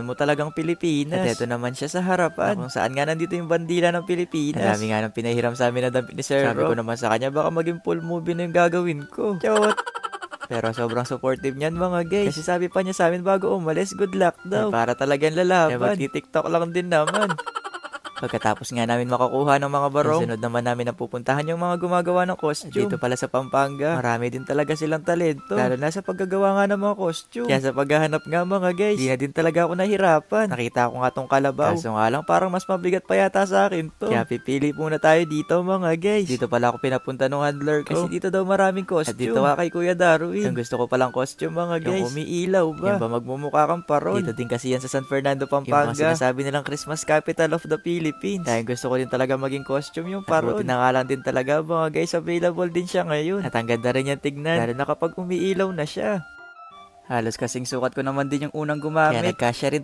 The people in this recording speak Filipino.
mo talagang Pilipinas. At eto naman siya sa harapan. Kung saan nga nandito yung bandila ng Pilipinas. Dami nga nang pinahiram sa amin na damit ni Sir Rob. Sabi ko naman sa kanya, baka maging full movie na yung gagawin ko. Chot! Pero sobrang supportive niyan mga guys. Kasi sabi pa niya sa amin bago umalis, good luck daw. Para talagang lalaban. Magti-TikTok lang din naman. Pagkatapos nga namin makakuha ng mga barong, sunod naman namin na pupuntahan yung mga gumagawa ng costume. Dito pala sa Pampanga, marami din talaga silang talento. Lalo na sa paggagawa nga ng mga costume. Kaya sa paghahanap nga mga guys, di na din talaga ako nahirapan. Nakita ko nga tong kalabaw. Kaso nga lang parang mas mabigat pa yata sa akin to. Kaya pipili muna tayo dito mga guys. Dito pala ako pinapunta ng handler ko. Kasi dito daw maraming costume. At dito nga kay Kuya Darwin. Yung gusto ko palang costume mga guys. Yung umiilaw ba? Yung ba magmumukha kang paron? Dito din kasi yan sa San Fernando, Pampanga. Yung mga sinasabi nilang Christmas capital of the Philippines. Dahil gusto ko din talaga maging costume yung paron. Buti na nga lang din talaga mga guys, available din siya ngayon. At ang ganda rin yan tignan. Lalo na kapag umiilaw na siya. Halos kasing sukat ko naman din yung unang gumamit. Kaya nagkasya rin talaga.